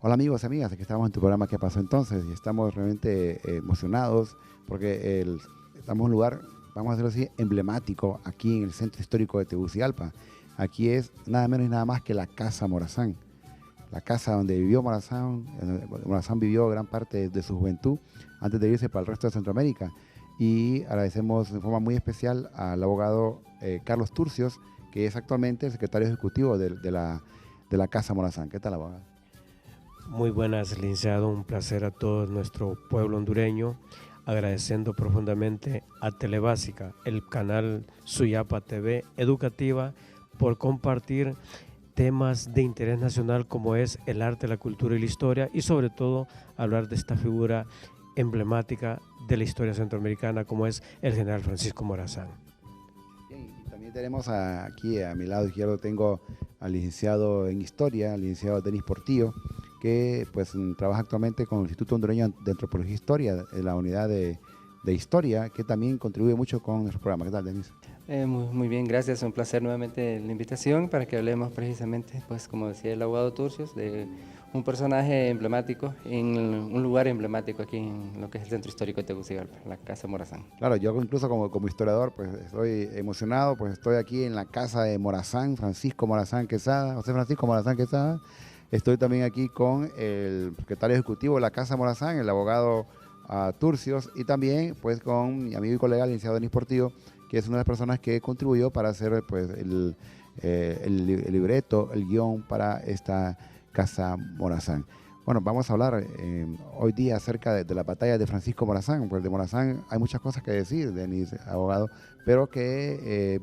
Hola amigos y amigas, aquí estamos en tu programa ¿Qué pasó entonces? Y estamos realmente emocionados porque estamos en un lugar, vamos a decirlo así, emblemático aquí en el centro histórico de Tegucigalpa. Aquí es nada menos y nada más que la Casa Morazán, la casa donde vivió Morazán. Morazán vivió gran parte de su juventud antes de irse para el resto de Centroamérica. Y agradecemos de forma muy especial al abogado Carlos Turcios, que es actualmente el secretario ejecutivo de la Casa Morazán. ¿Qué tal, abogado? Muy buenas, licenciado. Un placer a todo nuestro pueblo hondureño. Agradeciendo profundamente a Telebásica, el canal Suyapa TV Educativa, por compartir temas de interés nacional como es el arte, la cultura y la historia, y sobre todo hablar de esta figura emblemática de la historia centroamericana como es el general Francisco Morazán. Bien, y también tenemos aquí a mi lado izquierdo tengo al licenciado en Historia, al licenciado Denis Portillo, que pues trabaja actualmente con el Instituto Hondureño de Antropología e Historia, en la unidad de Historia, que también contribuye mucho con nuestro programa. ¿Qué tal, Denis? Muy bien, gracias. Un placer nuevamente la invitación para que hablemos precisamente, pues como decía el abogado Turcios, de un personaje emblemático en un lugar emblemático aquí en lo que es el centro histórico de Tegucigalpa, la Casa Morazán. Claro, yo incluso como historiador, pues estoy emocionado, pues estoy aquí en la casa de Morazán, Francisco Morazán Quesada, José Francisco Morazán Quesada. Estoy también aquí con el secretario ejecutivo de la Casa Morazán, el abogado Turcios, y también pues con mi amigo y colega, el licenciado Denis Portillo, que es una de las personas que contribuyó para hacer pues el libreto, el guión para esta Casa Morazán. Bueno, vamos a hablar hoy día acerca de la batalla de Francisco Morazán. Pues de Morazán hay muchas cosas que decir, Denis, abogado, pero que,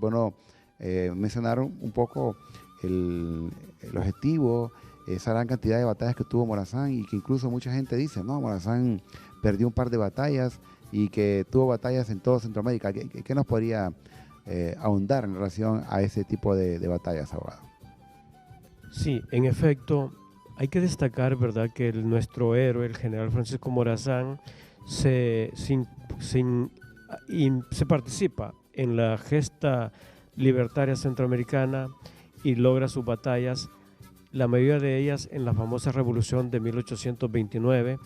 mencionaron un poco el objetivo, esa gran cantidad de batallas que tuvo Morazán y que incluso mucha gente dice, no, Morazán perdió un par de batallas y que tuvo batallas en todo Centroamérica. ¿Qué nos podría ahondar en relación a ese tipo de batallas, abogado? Sí, en efecto, hay que destacar, ¿verdad?, que nuestro héroe, el general Francisco Morazán, se, sin- sin- se participa en la gesta libertaria centroamericana y logra sus batallas, la mayoría de ellas en la famosa revolución de 1829,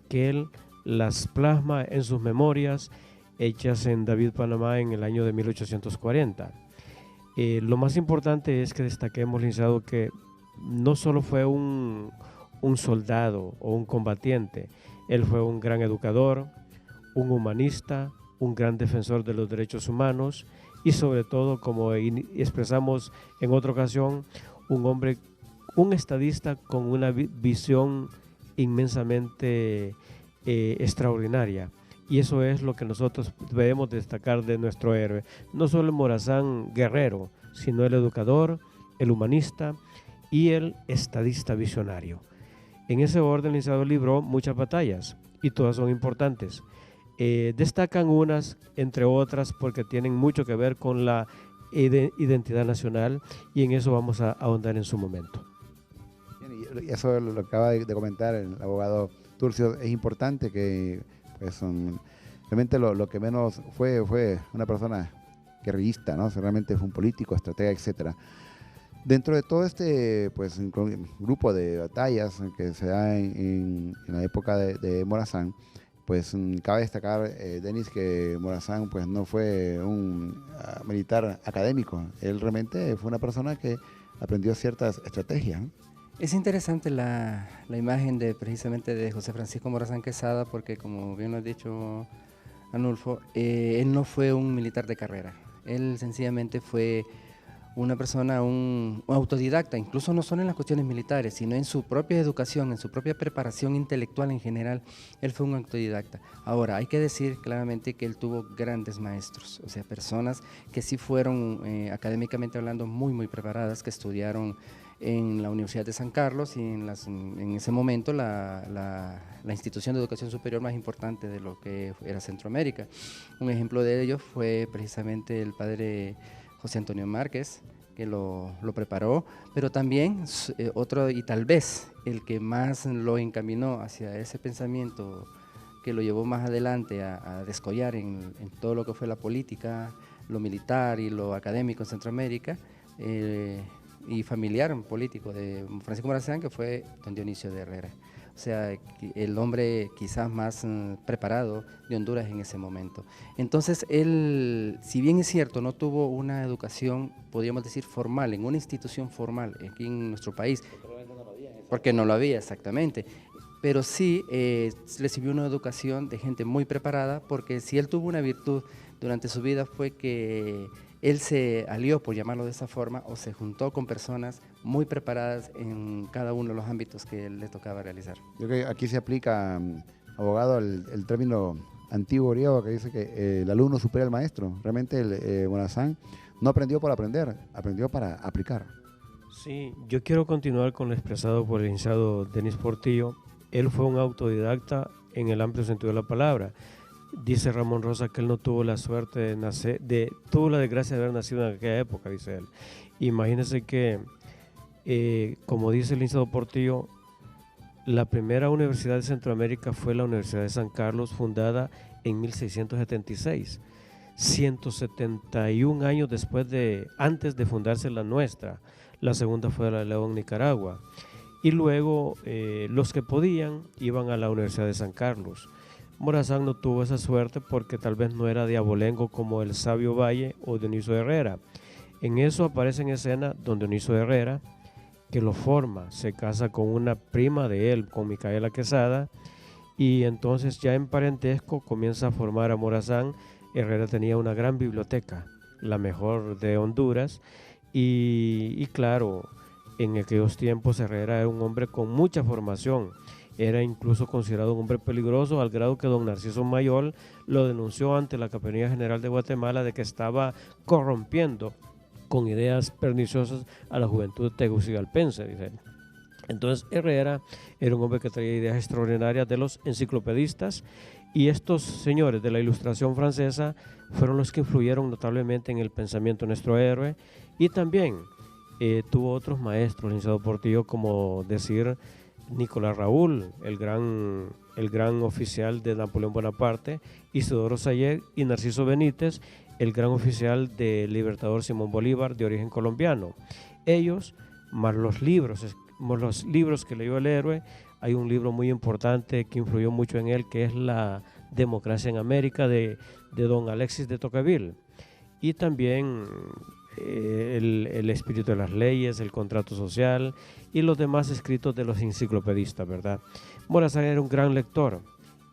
que él las plasma en sus memorias hechas en David, Panamá, en el año de 1840. Lo más importante es que destaquemos, licenciado, que no solo fue un soldado o un combatiente, él fue un gran educador, un humanista, un gran defensor de los derechos humanos y sobre todo, como expresamos en otra ocasión, un hombre, un estadista con una visión inmensamente extraordinaria. Y eso es lo que nosotros debemos destacar de nuestro héroe. No solo el Morazán guerrero, sino el educador, el humanista y el estadista visionario. En ese orden, licenciado, libró muchas batallas y todas son importantes. Destacan unas, entre otras, porque tienen mucho que ver con la identidad nacional y en eso vamos a ahondar en su momento. Bien, y eso lo acaba de comentar el abogado Turcio, es importante que pues, realmente lo que menos fue una persona guerrillista, ¿no? O sea, realmente fue un político, estratega, etcétera. Dentro de todo este pues, grupo de batallas que se da en la época de Morazán, pues cabe destacar, Denis, que Morazán pues, no fue un militar académico. Él realmente fue una persona que aprendió ciertas estrategias, ¿no? Es interesante la imagen de precisamente de José Francisco Morazán Quesada porque como bien lo has dicho, Anulfo, él no fue un militar de carrera, él sencillamente fue una persona, un autodidacta, incluso no solo en las cuestiones militares, sino en su propia educación, en su propia preparación intelectual en general, él fue un autodidacta. Ahora, hay que decir claramente que él tuvo grandes maestros, o sea, personas que sí fueron académicamente hablando muy preparadas, que estudiaron en la Universidad de San Carlos y en ese momento la institución de educación superior más importante de lo que era Centroamérica. Un ejemplo de ello fue precisamente el padre José Antonio Márquez, que lo preparó, pero también otro, y tal vez el que más lo encaminó hacia ese pensamiento que lo llevó más adelante a descollar en todo lo que fue la política, lo militar y lo académico en Centroamérica, y familiar político de Francisco Morazán, que fue don Dionisio de Herrera. O sea, el hombre quizás más preparado de Honduras en ese momento. Entonces, él, si bien es cierto, no tuvo una educación, podríamos decir, formal, en una institución formal aquí en nuestro país, porque no lo había exactamente, pero sí recibió una educación de gente muy preparada, porque si él tuvo una virtud durante su vida fue que él se alió, por llamarlo de esa forma, o se juntó con personas muy preparadas en cada uno de los ámbitos que él le tocaba realizar. Yo creo que aquí se aplica, abogado, el término antiguo griego que dice que el alumno supera al maestro. Realmente Morazán no aprendió por aprender, aprendió para aplicar. Sí, yo quiero continuar con lo expresado por el licenciado Denis Portillo. Él fue un autodidacta en el amplio sentido de la palabra. Dice Ramón Rosa que él no tuvo la suerte de nacer, tuvo la desgracia de haber nacido en aquella época, dice él. Imagínense que, como dice el licenciado Portillo, la primera universidad de Centroamérica fue la Universidad de San Carlos, fundada en 1676, 171 años antes de fundarse la nuestra. La segunda fue la de León, Nicaragua. Y luego los que podían iban a la Universidad de San Carlos. Morazán no tuvo esa suerte porque tal vez no era de abolengo como el Sabio Valle o Dionisio Herrera. En eso aparece en escena don Dionisio Herrera, que lo forma, se casa con una prima de él, con Micaela Quesada, y entonces ya en parentesco comienza a formar a Morazán. Herrera tenía una gran biblioteca, la mejor de Honduras, y claro, en aquellos tiempos Herrera era un hombre con mucha formación. Era incluso considerado un hombre peligroso al grado que don Narciso Mayol lo denunció ante la Capitanía General de Guatemala de que estaba corrompiendo con ideas perniciosas a la juventud tegucigalpense, dice él. Entonces Herrera era un hombre que traía ideas extraordinarias de los enciclopedistas, y estos señores de la Ilustración francesa fueron los que influyeron notablemente en el pensamiento de nuestro héroe, y también tuvo otros maestros, licenciado Portillo, como decir Nicolás Raúl, el gran oficial de Napoleón Bonaparte, Isidoro Sayet, y Narciso Benítez, el gran oficial del Libertador Simón Bolívar, de origen colombiano. Ellos, más los libros que leyó el héroe. Hay un libro muy importante que influyó mucho en él, que es La Democracia en América, de don Alexis de Tocqueville. Y también el espíritu de las leyes, el contrato social y los demás escritos de los enciclopedistas, ¿verdad? Morazán era un gran lector,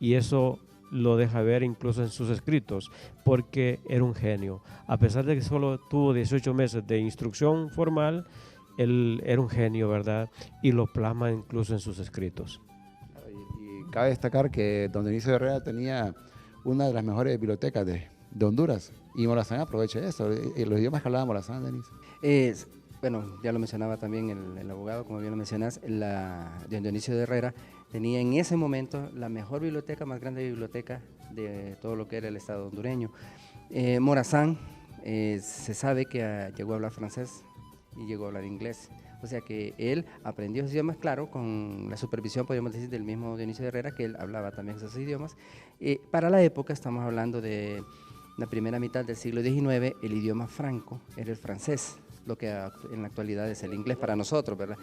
y eso lo deja ver incluso en sus escritos, porque era un genio. A pesar de que solo tuvo 18 meses de instrucción formal, él era un genio, ¿verdad? Y lo plasma incluso en sus escritos. Y cabe destacar que don Dionisio Herrera tenía una de las mejores bibliotecas de Honduras, y Morazán aprovecha eso. Los idiomas que hablaba Morazán, Denis. Bueno, ya lo mencionaba también el abogado, como bien lo mencionas, don Dionisio de Herrera tenía en ese momento la mejor biblioteca, más grande biblioteca de todo lo que era el estado hondureño. Morazán se sabe que llegó a hablar francés y llegó a hablar inglés. O sea que él aprendió esos idiomas, claro, con la supervisión, podríamos decir, del mismo Dionisio de Herrera, que él hablaba también esos idiomas. Para la época, estamos hablando de la primera mitad del siglo XIX, el idioma franco era el francés, lo que en la actualidad es el inglés para nosotros, ¿verdad?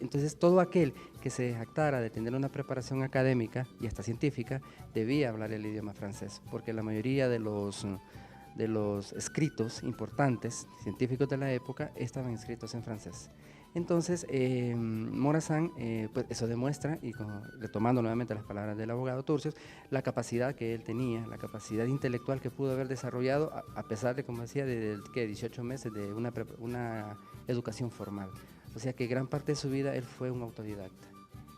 Entonces todo aquel que se jactara de tener una preparación académica y hasta científica, debía hablar el idioma francés, porque la mayoría de los escritos importantes científicos de la época estaban escritos en francés. Entonces, Morazán, pues eso demuestra, y retomando nuevamente las palabras del abogado Turcios, la capacidad que él tenía, la capacidad intelectual que pudo haber desarrollado, a pesar de, como decía, de 18 meses de una educación formal. O sea que gran parte de su vida él fue un autodidacta.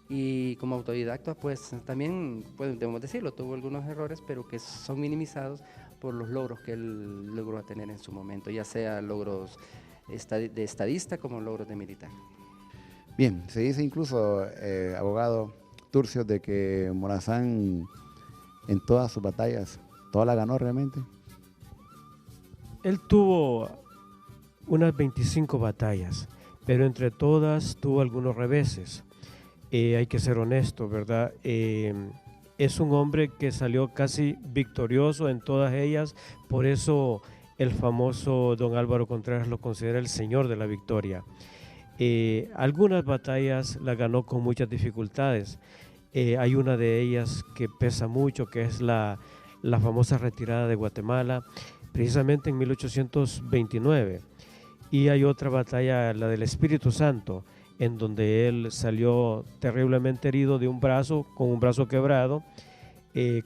Y como autodidacta, pues también, debemos decirlo, tuvo algunos errores, pero que son minimizados por los logros que él logró tener en su momento, ya sea logros de estadista como logros de militar. Bien, se dice incluso, abogado Turcios, de que Morazán en todas sus batallas, ¿todas las ganó realmente? Él tuvo unas 25 batallas, pero entre todas tuvo algunos reveses. Hay que ser honesto, ¿verdad? Es un hombre que salió casi victorioso en todas ellas, por eso el famoso don Álvaro Contreras lo considera el señor de la victoria. Algunas batallas las ganó con muchas dificultades. Hay una de ellas que pesa mucho, que es la famosa retirada de Guatemala, precisamente en 1829. Y hay otra batalla, la del Espíritu Santo, en donde él salió terriblemente herido de un brazo, con un brazo quebrado.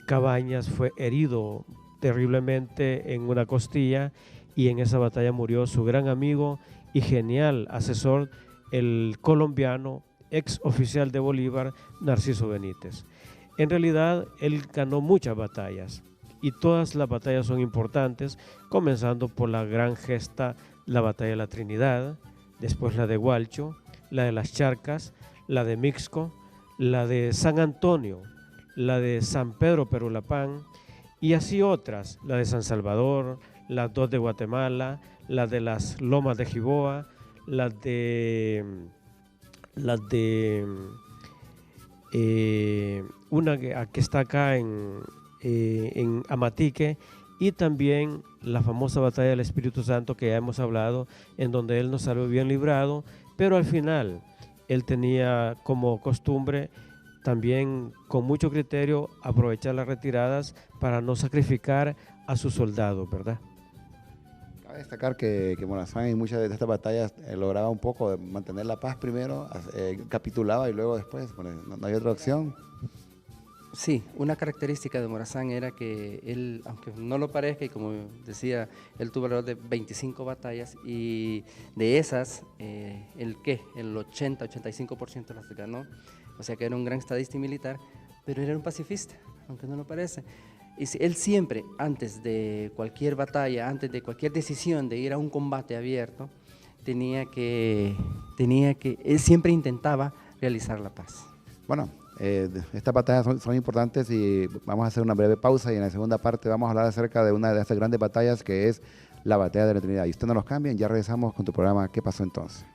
Cabañas fue herido terriblemente en una costilla, y en esa batalla murió su gran amigo y genial asesor, el colombiano, ex oficial de Bolívar, Narciso Benítez. En realidad, él ganó muchas batallas, y todas las batallas son importantes, comenzando por la gran gesta, la batalla de la Trinidad, después la de Hualcho, la de las Charcas, la de Mixco, la de San Antonio, la de San Pedro Perulapán, y así otras, la de San Salvador, las dos de Guatemala, la de las Lomas de Jiboa, las de una que está acá en Amatique, y también la famosa batalla del Espíritu Santo, que ya hemos hablado, en donde él no salió bien librado, pero al final él tenía como costumbre, también con mucho criterio, aprovechar las retiradas para no sacrificar a sus soldados, ¿verdad? Cabe destacar que Morazán en muchas de estas batallas lograba un poco de mantener la paz primero, capitulaba y luego después, bueno, no hay otra opción. Sí, una característica de Morazán era que él, aunque no lo parezca, y como decía, él tuvo alrededor de 25 batallas, y de esas, el 80-85% las ganó, o sea que era un gran estadista y militar, pero él era un pacifista, aunque no lo parece. Y él siempre, antes de cualquier batalla, antes de cualquier decisión de ir a un combate abierto, él siempre intentaba realizar la paz. Bueno, estas batallas son importantes, y vamos a hacer una breve pausa, y en la segunda parte vamos a hablar acerca de una de estas grandes batallas, que es la batalla de la Trinidad. Y usted no nos cambien, ya regresamos con tu programa ¿Qué pasó entonces?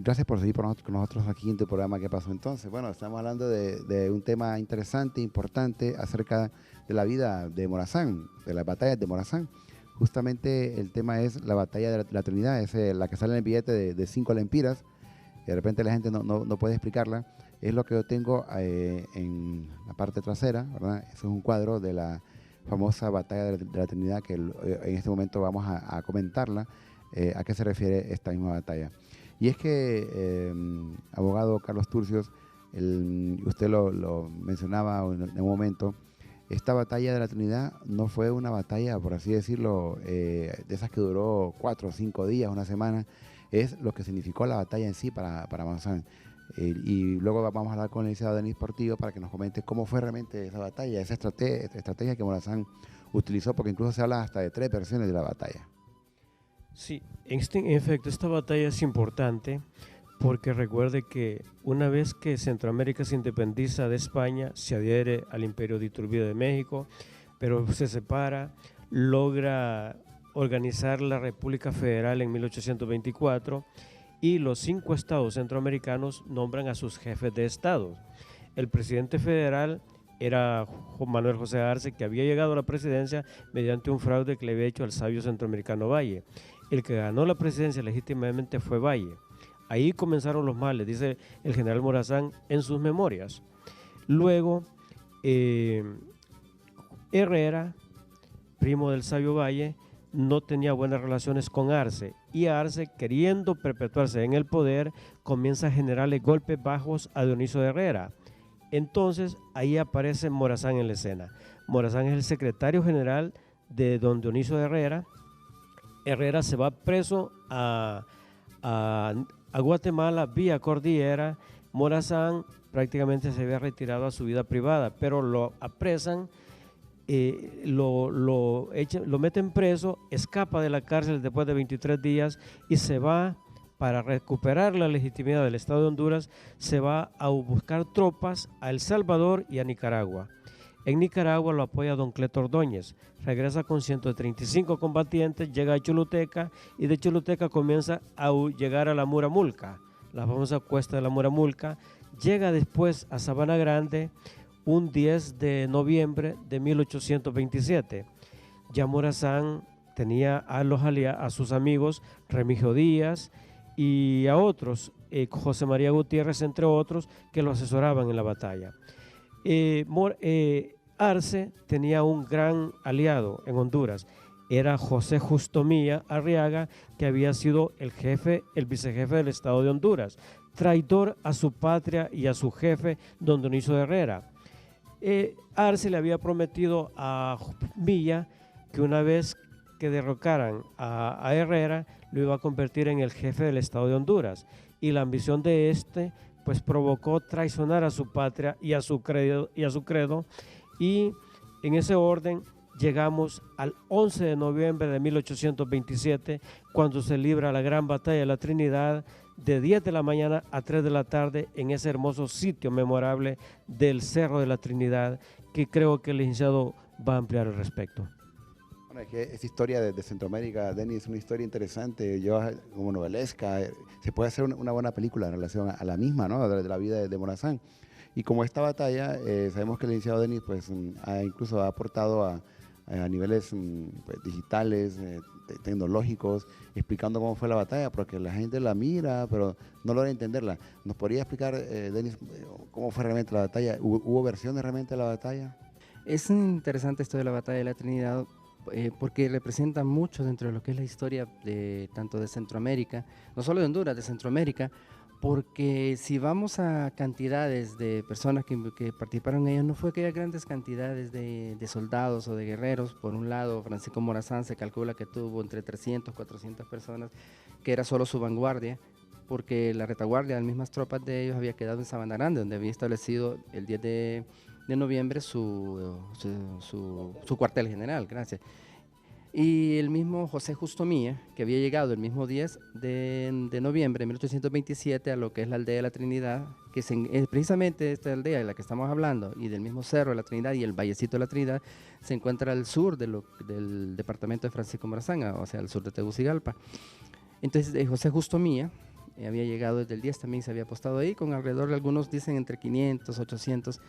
Gracias por seguir con nosotros aquí en tu programa ¿Qué pasó entonces? Bueno, estamos hablando de un tema interesante, importante, acerca de la vida de Morazán, de las batallas de Morazán. Justamente el tema es la batalla de la Trinidad, es la que sale en el billete de 5 lempiras, y de repente la gente no puede explicarla. Es lo que yo tengo en la parte trasera, ¿verdad? Eso es un cuadro de la famosa batalla de la Trinidad, que en este momento vamos a comentarla, a qué se refiere esta misma batalla. Y es que, abogado Carlos Turcios, usted lo mencionaba en un momento, esta batalla de la Trinidad no fue una batalla, por así decirlo, de esas que duró 4 o 5 días, una semana. Es lo que significó la batalla en sí para Morazán. Y luego vamos a hablar con el licenciado Denis Portillo para que nos comente cómo fue realmente esa batalla, esa estrategia que Morazán utilizó, porque incluso se habla hasta de 3 versiones de la batalla. Sí, en efecto, esta batalla es importante, porque recuerde que una vez que Centroamérica se independiza de España, se adhiere al Imperio de Iturbide de México, pero se separa, logra organizar la República Federal en 1824, y los 5 estados centroamericanos nombran a sus jefes de estado. El presidente federal era Juan Manuel José Arce, que había llegado a la presidencia mediante un fraude que le había hecho al sabio centroamericano Valle. El que ganó la presidencia legítimamente fue Valle. Ahí comenzaron los males, dice el general Morazán en sus memorias. Luego, Herrera, primo del sabio Valle, no tenía buenas relaciones con Arce, y Arce, queriendo perpetuarse en el poder, comienza a generarle golpes bajos a Dionisio de Herrera. Entonces, ahí aparece Morazán en la escena. Morazán es el secretario general de don Dionisio de Herrera. Herrera se va preso a Guatemala vía cordillera. Morazán prácticamente se había retirado a su vida privada, pero lo apresan, lo meten preso, escapa de la cárcel después de 23 días y se va, para recuperar la legitimidad del Estado de Honduras, se va a buscar tropas a El Salvador y a Nicaragua. En Nicaragua lo apoya don Cleto Ordóñez. Regresa con 135 combatientes, llega a Choluteca y de Choluteca comienza a llegar a la Muramulca, la famosa cuesta de la Muramulca. Llega después a Sabana Grande un 10 de noviembre de 1827. Ya Morazán tenía a sus amigos Remigio Díaz y a otros, José María Gutiérrez, entre otros, que lo asesoraban en la batalla. Arce tenía un gran aliado en Honduras, era José Justo Milla Arriaga, que había sido el vicejefe del Estado de Honduras, traidor a su patria y a su jefe, don Dionisio Herrera. Arce le había prometido a Milla que una vez que derrocaran a Herrera, lo iba a convertir en el jefe del Estado de Honduras, y la ambición de este pues provocó traicionar a su patria y a su credo, y en ese orden llegamos al 11 de noviembre de 1827, cuando se libra la gran batalla de la Trinidad, de 10 de la mañana a 3 de la tarde, en ese hermoso sitio memorable del Cerro de la Trinidad, que creo que el licenciado va a ampliar al respecto. Bueno, es que esta historia de Centroamérica, Denis, es una historia interesante, como novelesca, se puede hacer una buena película en relación a la misma, ¿no? De la vida de Morazán. Y como esta batalla, sabemos que el licenciado Denis pues, incluso ha aportado a niveles pues, digitales, tecnológicos, explicando cómo fue la batalla, porque la gente la mira, pero no logra entenderla. ¿Nos podría explicar, Denis, cómo fue realmente la batalla? ¿Hubo versiones realmente de la batalla? Es interesante esto de la batalla de la Trinidad, porque representa mucho dentro de lo que es la historia tanto de Centroamérica, no solo de Honduras, de Centroamérica, porque si vamos a cantidades de personas que participaron en ellos, no fue que haya grandes cantidades de soldados o de guerreros. Por un lado, Francisco Morazán se calcula que tuvo entre 300, 400 personas, que era solo su vanguardia, porque la retaguardia de las mismas tropas de ellos había quedado en Sabana Grande, donde había establecido el 10 de noviembre su cuartel general, gracias. Y el mismo José Justo Milla, que había llegado el mismo 10 de noviembre de 1827 a lo que es la aldea de la Trinidad, que es precisamente esta aldea de la que estamos hablando, y del mismo Cerro de la Trinidad y el Vallecito de la Trinidad, se encuentra al sur del departamento de Francisco Morazán, o sea, al sur de Tegucigalpa. Entonces, José Justo Milla había llegado desde el 10, también se había apostado ahí, con alrededor de algunos dicen entre 500, 800.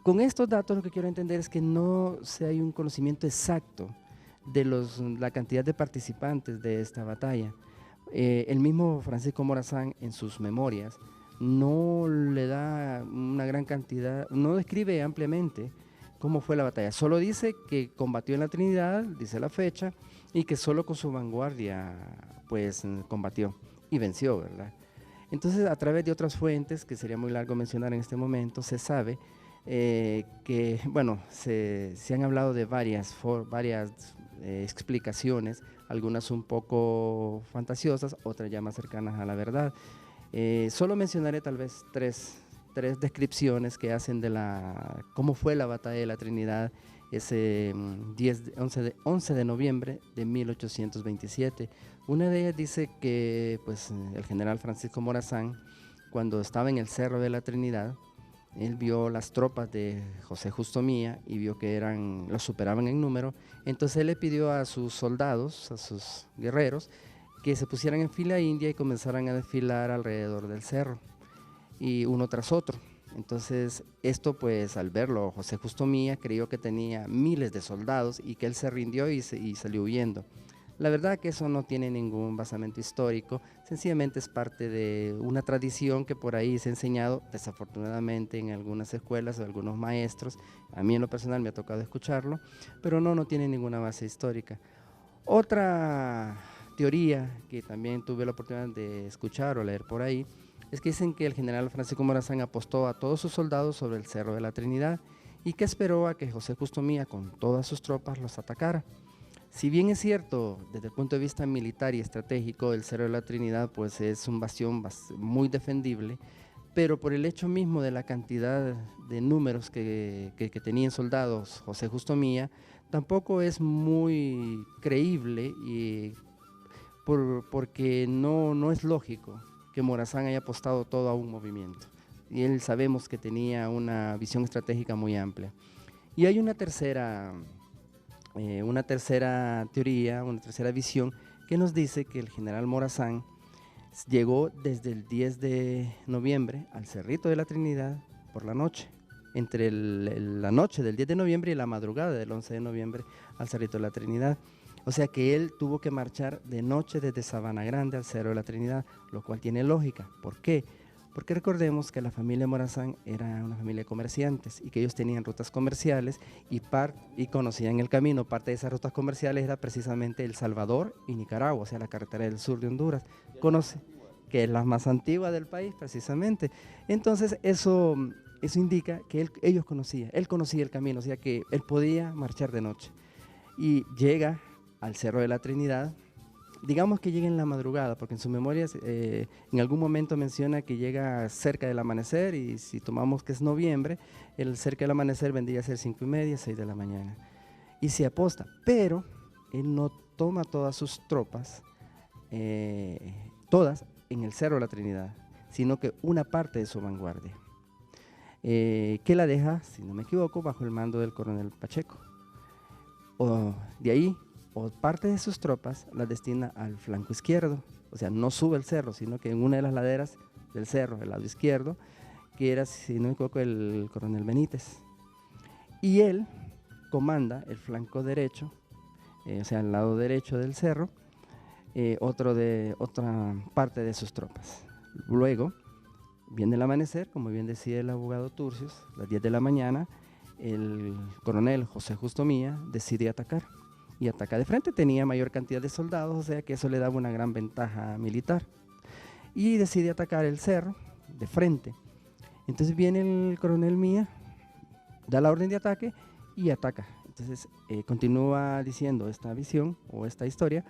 Con estos datos lo que quiero entender es que no hay un conocimiento exacto de la cantidad de participantes de esta batalla. El mismo Francisco Morazán en sus memorias no le da una gran cantidad, no describe ampliamente cómo fue la batalla, solo dice que combatió en la Trinidad, dice la fecha, y que solo con su vanguardia pues combatió y venció, ¿verdad? Entonces, a través de otras fuentes, que sería muy largo mencionar en este momento, se sabe que, bueno, se han hablado de varias explicaciones, algunas un poco fantasiosas, otras ya más cercanas a la verdad. Solo mencionaré tal vez tres descripciones que hacen de cómo fue la batalla de la Trinidad ese 11 de noviembre de 1827. Una de ellas dice que pues, el general Francisco Morazán, cuando estaba en el Cerro de la Trinidad, él vio las tropas de José Justo Milla y vio que los superaban en número. Entonces él le pidió a sus soldados, a sus guerreros, que se pusieran en fila india y comenzaran a desfilar alrededor del cerro, y uno tras otro. Entonces esto pues al verlo José Justo Milla creyó que tenía miles de soldados y que él se rindió y salió huyendo. La verdad que eso no tiene ningún basamento histórico, sencillamente es parte de una tradición que por ahí se ha enseñado desafortunadamente en algunas escuelas o algunos maestros. A mí en lo personal me ha tocado escucharlo, pero no tiene ninguna base histórica. Otra teoría que también tuve la oportunidad de escuchar o leer por ahí es que dicen que el general Francisco Morazán apostó a todos sus soldados sobre el Cerro de la Trinidad y que esperó a que José Justo Milla con todas sus tropas los atacara. Si bien es cierto, desde el punto de vista militar y estratégico, el Cerro de la Trinidad pues, es un bastión muy defendible, pero por el hecho mismo de la cantidad de números que tenían soldados José Justo Milla, tampoco es muy creíble porque no es lógico que Morazán haya apostado todo a un movimiento. Y él sabemos que tenía una visión estratégica muy amplia. Y hay una tercera teoría, una tercera visión que nos dice que el general Morazán llegó desde el 10 de noviembre al Cerrito de la Trinidad por la noche, entre la noche del 10 de noviembre y la madrugada del 11 de noviembre al Cerrito de la Trinidad. O sea que él tuvo que marchar de noche desde Sabana Grande al Cerro de la Trinidad, lo cual tiene lógica. ¿Por qué? Porque recordemos que la familia Morazán era una familia de comerciantes y que ellos tenían rutas comerciales y conocían el camino. Parte de esas rutas comerciales era precisamente El Salvador y Nicaragua, o sea, la carretera del sur de Honduras, que es la más antigua del país precisamente. Entonces eso indica que él conocía el camino, o sea que él podía marchar de noche. Y llega al Cerro de la Trinidad. Digamos que llega en la madrugada, porque en sus memorias en algún momento menciona que llega cerca del amanecer, y si tomamos que es noviembre, el cerca del amanecer vendría a ser 5:30, 6 de la mañana. Y se aposta, pero él no toma todas sus tropas, todas en el Cerro de la Trinidad, sino que una parte de su vanguardia, que la deja, si no me equivoco, bajo el mando del coronel Pacheco. De ahí, o parte de sus tropas las destina al flanco izquierdo, o sea, no sube el cerro, sino que en una de las laderas del cerro, el lado izquierdo, que era, si no me equivoco, el coronel Benítez. Y él comanda el flanco derecho, o sea, el lado derecho del cerro, otra parte de sus tropas. Luego viene el amanecer, como bien decía el abogado Turcios, las 10 de la mañana, el coronel José Justo Mía decide atacar. Y ataca de frente, tenía mayor cantidad de soldados, o sea que eso le daba una gran ventaja militar. Y decide atacar el cerro de frente. Entonces viene el coronel Mía, da la orden de ataque y ataca. Entonces continúa diciendo esta visión o esta historia,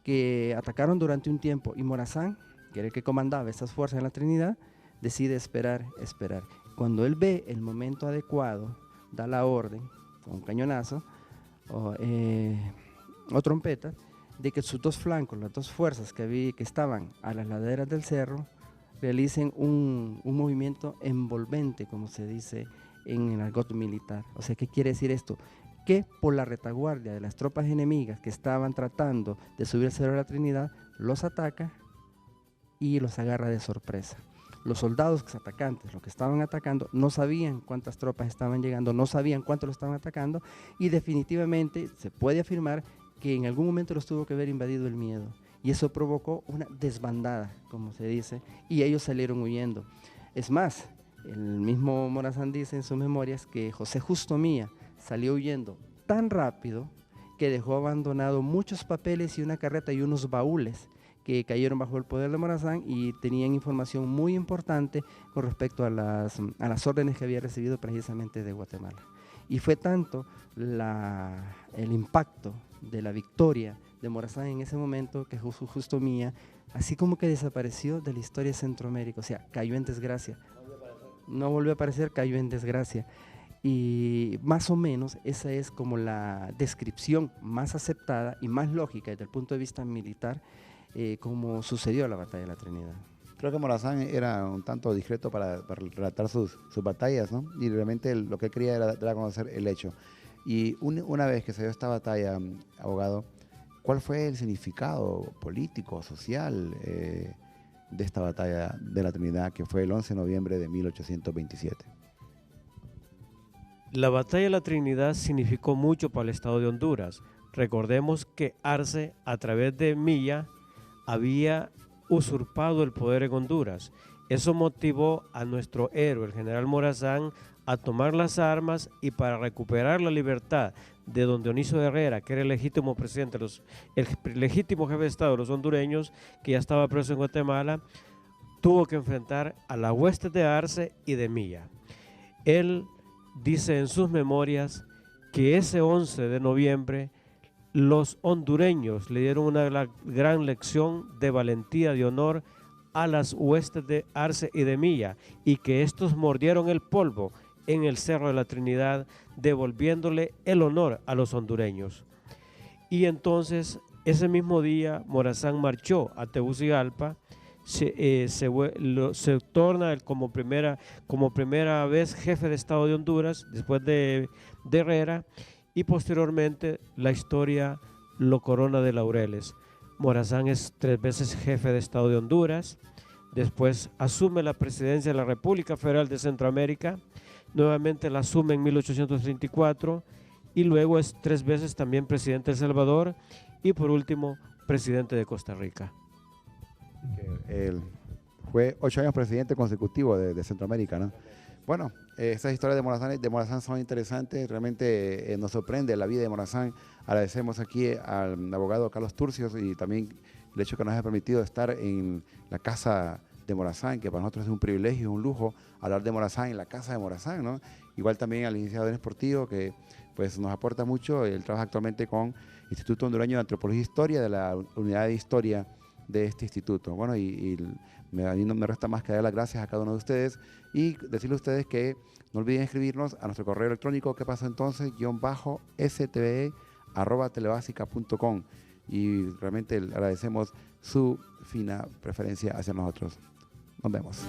que atacaron durante un tiempo y Morazán, que era el que comandaba estas fuerzas en la Trinidad, decide esperar. Cuando él ve el momento adecuado, da la orden con un cañonazo o trompeta, de que sus dos flancos, las dos fuerzas que estaban a las laderas del cerro, realicen un movimiento envolvente, como se dice en el argot militar. O sea, ¿qué quiere decir esto? Que por la retaguardia de las tropas enemigas que estaban tratando de subir al Cerro de la Trinidad, los ataca y los agarra de sorpresa. Los soldados atacantes, los que estaban atacando, no sabían cuántas tropas estaban llegando, no sabían cuánto lo estaban atacando, y definitivamente se puede afirmar que en algún momento los tuvo que haber invadido el miedo, y eso provocó una desbandada, como se dice, y ellos salieron huyendo. Es más, el mismo Morazán dice en sus memorias que José Justo Mía salió huyendo tan rápido que dejó abandonado muchos papeles y una carreta y unos baúles que cayeron bajo el poder de Morazán y tenían información muy importante con respecto a las órdenes que había recibido precisamente de Guatemala. Y fue tanto el impacto de la victoria de Morazán en ese momento que Justo Mía, así como que desapareció de la historia de Centroamérica, o sea, cayó en desgracia. No volvió a aparecer, cayó en desgracia. Y más o menos esa es como la descripción más aceptada y más lógica desde el punto de vista militar, como sucedió la batalla de la Trinidad. Creo que Morazán era un tanto discreto para relatar sus batallas, ¿no? Y realmente lo que quería era conocer el hecho. Y una vez que se dio esta batalla, abogado, ¿cuál fue el significado político, social de esta batalla de la Trinidad, que fue el 11 de noviembre de 1827? La batalla de la Trinidad significó mucho para el Estado de Honduras. Recordemos que Arce, a través de Milla, había usurpado el poder en Honduras. Eso motivó a nuestro héroe, el general Morazán, a tomar las armas y para recuperar la libertad de don Dionisio Herrera, que era el legítimo presidente, el legítimo jefe de Estado de los hondureños, que ya estaba preso en Guatemala, tuvo que enfrentar a la hueste de Arce y de Milla. Él dice en sus memorias que ese 11 de noviembre los hondureños le dieron una gran lección de valentía, de honor a las huestes de Arce y de Milla, y que estos mordieron el polvo en el Cerro de la Trinidad, devolviéndole el honor a los hondureños. Y entonces, ese mismo día, Morazán marchó a Tegucigalpa, se torna como primera vez jefe de Estado de Honduras, después de Herrera, y posteriormente la historia lo corona de laureles. Morazán es 3 veces jefe de Estado de Honduras, después asume la presidencia de la República Federal de Centroamérica, nuevamente la asume en 1834 y luego es 3 veces también presidente de El Salvador y por último presidente de Costa Rica. Él fue 8 años presidente consecutivo de Centroamérica, ¿no? Bueno, estas historias de Morazán son interesantes, realmente nos sorprende la vida de Morazán. Agradecemos aquí al abogado Carlos Turcios y también el hecho que nos haya permitido estar en la casa de Morazán, que para nosotros es un privilegio y un lujo hablar de Morazán en la casa de Morazán, ¿no? Igual también al licenciado Denis Portillo, que pues nos aporta mucho. Él trabaja actualmente con Instituto Hondureño de Antropología e Historia, de la Unidad de Historia de este instituto. Bueno, a mí no me resta más que dar las gracias a cada uno de ustedes y decirles a ustedes que no olviden escribirnos a nuestro correo electrónico ¿qué pasó entonces? _stbe@telebasica.com, y realmente agradecemos su fina preferencia hacia nosotros. Nos vemos.